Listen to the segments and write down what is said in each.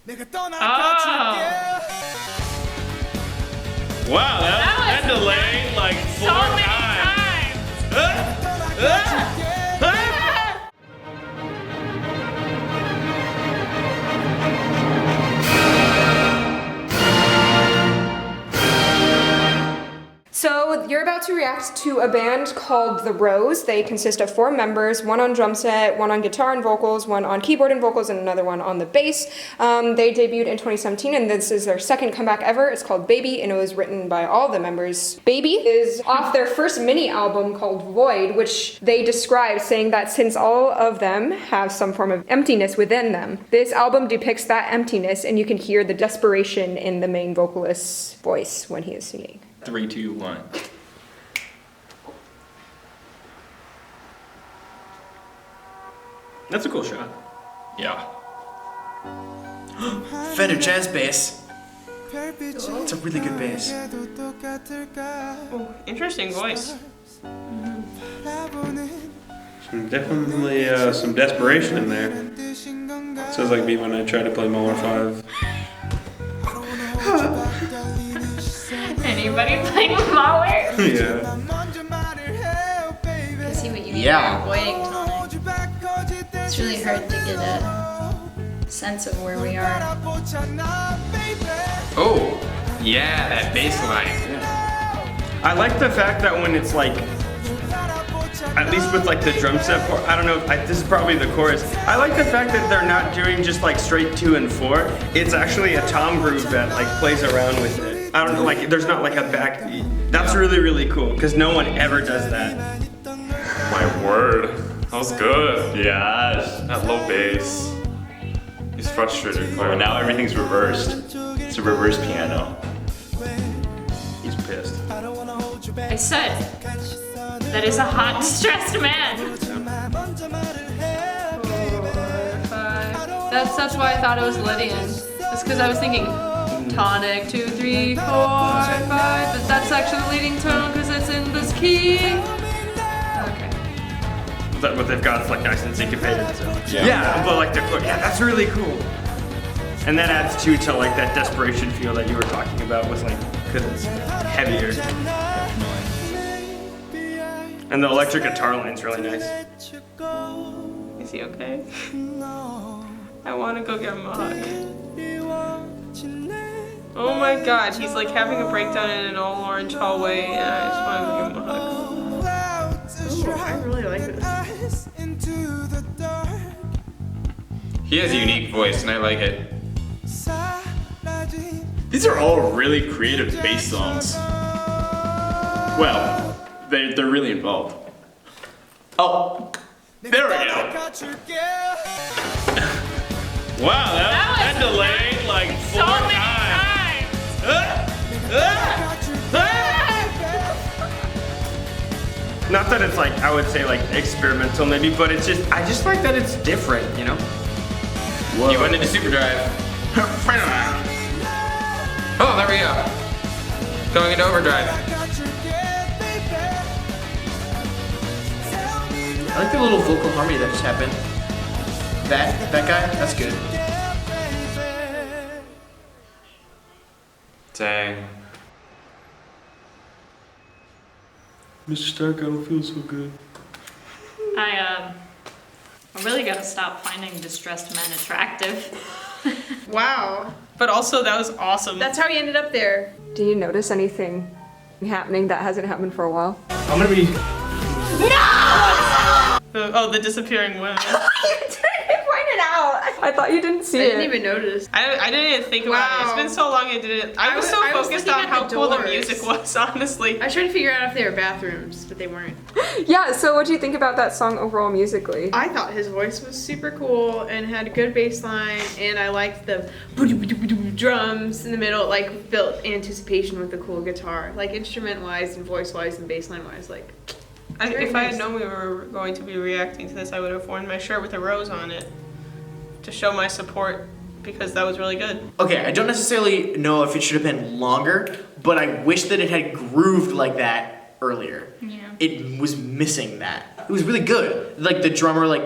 Wow, that delayed like 4 times. So you're about to react to a band called The Rose. They consist of 4 members, one on drum set, one on guitar and vocals, one on keyboard and vocals, and another one on the bass. They debuted in 2017, and this is their second comeback ever. It's called Baby, and it was written by all the members. Baby is off their first mini album called Void, which they describe saying that since all of them have some form of emptiness within them, this album depicts that emptiness, and you can hear the desperation in the main vocalist's voice when he is singing. 3, 2, 1. That's a cool shot. Yeah. Fender jazz bass. It's a really good bass. Oh, interesting voice. Definitely some desperation in there. Sounds like me when I try to play Miller 5. Anybody playing Mahler? Yeah. I see what you mean by avoiding tonic. It's really hard to get a sense of where we are. Oh, yeah, that bass line. Yeah. I like the fact that when it's like, at least with like the drum set part, I don't know, this is probably the chorus. I like the fact that they're not doing just like straight 2 and 4. It's actually a tom groove that like plays around with it. I don't know, like there's not like a backbeat. That's really, really cool, because no one ever does that. My word, that was good. Yes, that low bass. He's frustrated. Oh, now everything's reversed. It's a reverse piano. He's pissed. I said, that is a hot, distressed man. That's why I thought it was Lydian. It's because I was thinking tonic 2, 3, 4, 5, but that's actually the leading tone because it's in this key. Okay. What they've got is like nice and syncopated. So. Yeah. But like yeah, that's really cool. And that adds to like that desperation feel that you were talking about with like, because it's heavier. And the electric guitar line's really nice. Is he okay? I want to go give him a hug. Oh my god, he's like having a breakdown in an all orange hallway and I just want to give him a hug. Ooh, I really like this. He has a unique voice and I like it. These are all really creative bass songs. Well, they're really involved. Oh, there we go. Wow, that delayed like 4 so many times. Not that it's like, I would say like experimental maybe, but it's just, I just like that it's different, you know? Whoa. You went into super drive. Oh, there we go. Going into overdrive. I like the little vocal harmony that just happened. That guy, that's good. Dang. Mr. Stark, I don't feel so good. I really gotta stop finding distressed men attractive. Wow. But also, that was awesome. That's how he ended up there. Do you notice anything happening that hasn't happened for a while? I'm gonna be... the disappearing women. I thought you didn't see I it. didn't even notice. I didn't even think about it. It's been so long I didn't. I was so focused on how cool the music was, honestly. I was trying to figure out if they were bathrooms, but they weren't. Yeah, so what do you think about that song overall musically? I thought his voice was super cool and had a good bass line, and I liked the drums in the middle. It like built anticipation with the cool guitar. Like instrument-wise and voice-wise and bass line-wise, like... If I had known we were going to be reacting to this, I would have worn my shirt with a rose on it to show my support because that was really good. Okay, I don't necessarily know if it should have been longer, but I wish that it had grooved like that earlier. Yeah. It was missing that. It was really good. Like the drummer like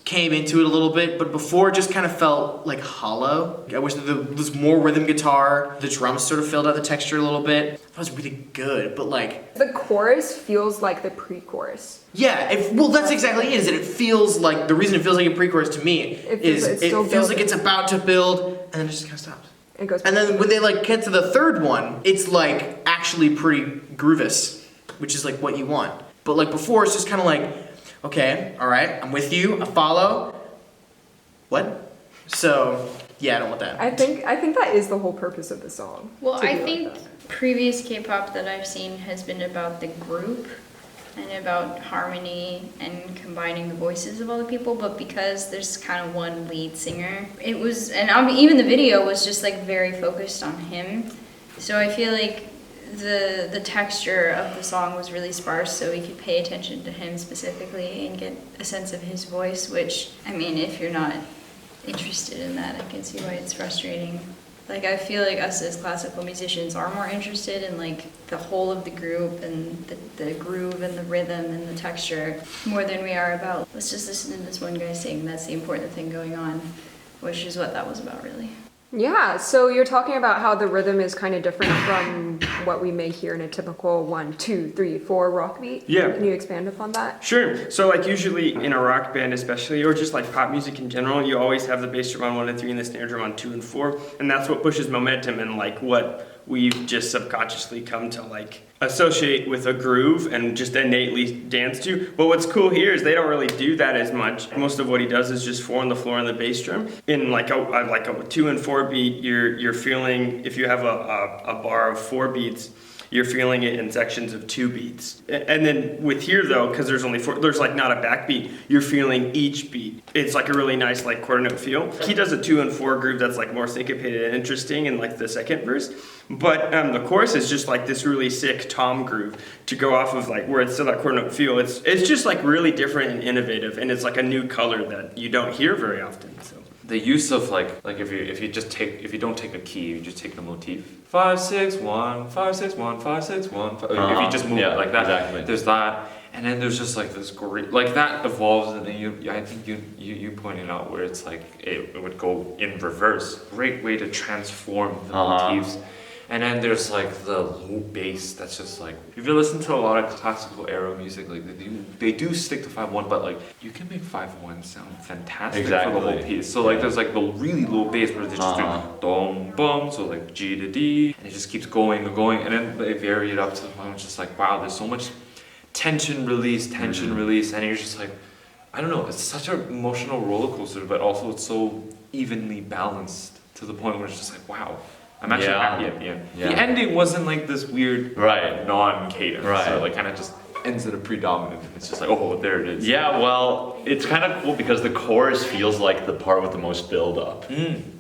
came into it a little bit, but before it just kind of felt like hollow. I wish there was more rhythm guitar. The drums sort of filled out the texture a little bit. That was really good, but like... The chorus feels like the pre-chorus. Yeah, well that's exactly it, is that it feels like, the reason it feels like a pre-chorus to me is it feels like it's about to build, and then it just kind of stops. It goes And then when they like get to the third one, it's like actually pretty groovous, which is like what you want. But like before, it's just kind of like, okay, all right, I'm with you, I follow. What? So, yeah, I don't want that. I think that is the whole purpose of the song. Well, to I be like think that. previous K-pop that I've seen has been about the group and about harmony and combining the voices of all the people, but because there's kind of one lead singer, it was, and even the video was just like very focused on him. So I feel like the texture of the song was really sparse, so we could pay attention to him specifically and get a sense of his voice, which, I mean, if you're not interested in that, I can see why it's frustrating. Like, I feel like us as classical musicians are more interested in like the whole of the group and the groove and the rhythm and the texture more than we are about, let's just listen to this one guy sing, that's the important thing going on, which is what that was about really. Yeah, so you're talking about how the rhythm is kind of different from what we may hear in a typical 1, 2, 3, 4 rock beat. Yeah. Can you expand upon that? Sure. So like usually in a rock band especially, or just like pop music in general, you always have the bass drum on 1 and 3 and the snare drum on 2 and 4. And that's what pushes momentum and like what we've just subconsciously come to like associate with a groove and just innately dance to. But what's cool here is they don't really do that as much. Most of what he does is just 4 on the floor on the bass drum. In like a 2 and 4 beat, you're feeling, if you have a bar of 4 beats, you're feeling it in sections of 2 beats. And then with here though, because there's only 4, there's like not a backbeat, you're feeling each beat. It's like a really nice like quarter note feel. He does a 2 and 4 groove that's like more syncopated and interesting in like the second verse. But the chorus is just like this really sick tom groove to go off of like where it's still that quarter note feel. It's just like really different and innovative, and it's like a new color that you don't hear very often. So The use of like if you don't take a key, you just take the motif. 5 6 1 5 6 1 5 6 1 5. If you just move it like that, exactly. There's that, and then there's just like this great like that evolves, and then I think you pointed out where it's like it would go in reverse. Great way to transform the motifs. And then there's like the low bass that's just like, if you listen to a lot of classical era music, like they do stick to 5/1, but like you can make 5/1 sound fantastic for the whole piece. So like there's like the really low bass where they just do dom bum, so like G to D, and it just keeps going and going, and then they vary it up to the point where it's just like, wow, there's so much tension release, and you're just like, I don't know, it's such an emotional roller coaster, but also it's so evenly balanced to the point where it's just like, wow. I'm actually happy at the end. Yeah. The ending wasn't like this weird non-cadence. Right. So it like kind of just ends at a predominant. It's just like, oh, there it is. Yeah, well, it's kind of cool because the chorus feels like the part with the most build-up.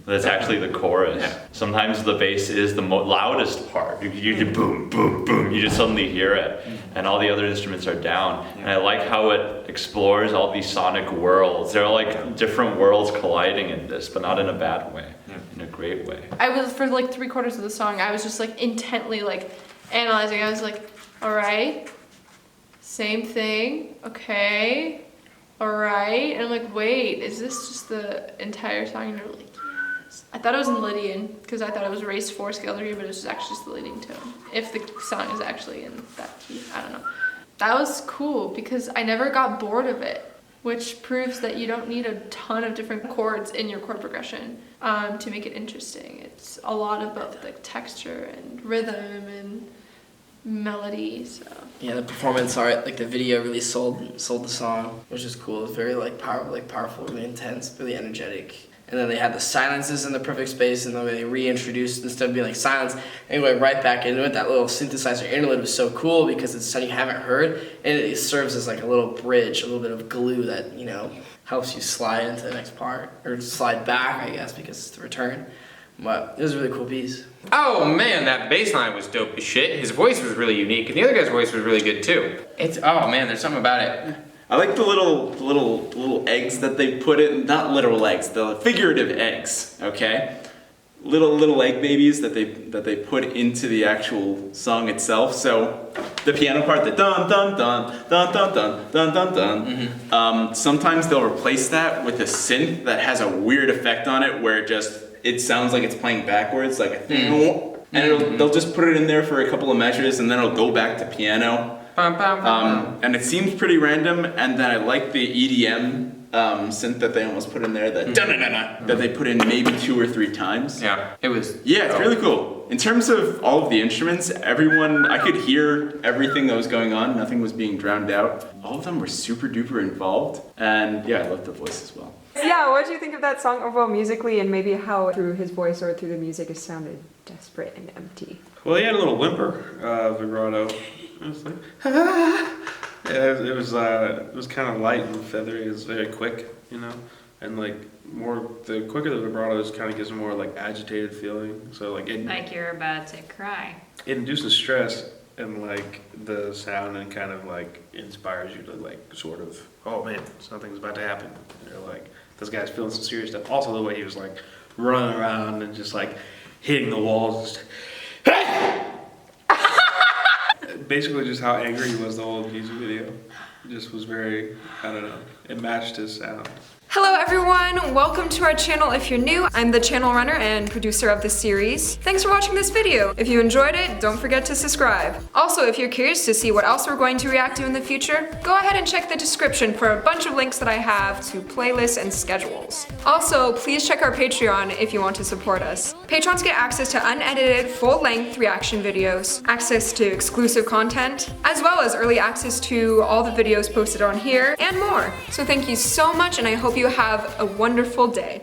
That's actually the chorus. Yeah. Sometimes the bass is the loudest part. You boom, boom, boom. You just suddenly hear it, and all the other instruments are down. Yeah. And I like how it explores all these sonic worlds. There are like different worlds colliding in this, but not in a bad way. In a great way. I was, for like 3/4 of the song, I was just like intently like analyzing. I was like, all right, same thing, okay, all right. And I'm like, wait, is this just the entire song? And you're like, yes. I thought it was in Lydian because I thought it was raised 4 scale degree, but it was actually just the leading tone. If the song is actually in that key, I don't know. That was cool because I never got bored of it, which proves that you don't need a ton of different chords in your chord progression to make it interesting. It's a lot of both like texture and rhythm and melody. So yeah, the performance art, like the video, really sold the song, which is cool. It was very powerful, really intense, really energetic. And then they had the silences in the perfect space, and then they reintroduced, instead of being like silence, and went right back into it. That little synthesizer interlude was so cool because it's something you haven't heard, and it serves as like a little bridge, a little bit of glue that, you know, helps you slide into the next part, or slide back, I guess, because it's the return. But it was a really cool piece. Oh man, that bass line was dope as shit. His voice was really unique, and the other guy's voice was really good too. Oh man, there's something about it. I like the little eggs that they put in, not literal eggs, the figurative eggs, okay? little egg babies that they put into the actual song itself. So the piano part, the dun dun dun dun dun dun dun dun dun. Sometimes they'll replace that with a synth that has a weird effect on it where it sounds like it's playing backwards, like a and they'll just put it in there for a couple of measures and then it'll go back to piano. And it seems pretty random, and then I like the EDM synth that they almost put in there, that they put in maybe 2 or 3 times. Yeah, it was. Yeah, it's really cool. In terms of all of the instruments, I could hear everything that was going on. Nothing was being drowned out. All of them were super duper involved, and yeah, I loved the voice as well. Yeah, what did you think of that song overall musically, and maybe how through his voice or through the music it sounded desperate and empty? Well, he had a little whimper, vibrato. It was like, ah. Yeah, it was kind of light and feathery. It was very quick, you know, and like the quicker the vibrato is, kind of gives a more like agitated feeling. So like Like you're about to cry. it induces stress and like the sound, and kind of like inspires you to like sort of, oh man, something's about to happen. And you're like, this guy's feeling some serious stuff. Also the way he was like running around and just like hitting the walls. Basically just how angry he was the whole music video. It just was very, I don't know, it matched his sound. Hello everyone, welcome to our channel if you're new. I'm the channel runner and producer of this series. Thanks for watching this video. If you enjoyed it, don't forget to subscribe. Also, if you're curious to see what else we're going to react to in the future, go ahead and check the description for a bunch of links that I have to playlists and schedules. Also, please check our Patreon if you want to support us. Patrons get access to unedited, full-length reaction videos, access to exclusive content, as well as early access to all the videos posted on here, and more. So thank you so much, and I hope you have a wonderful day.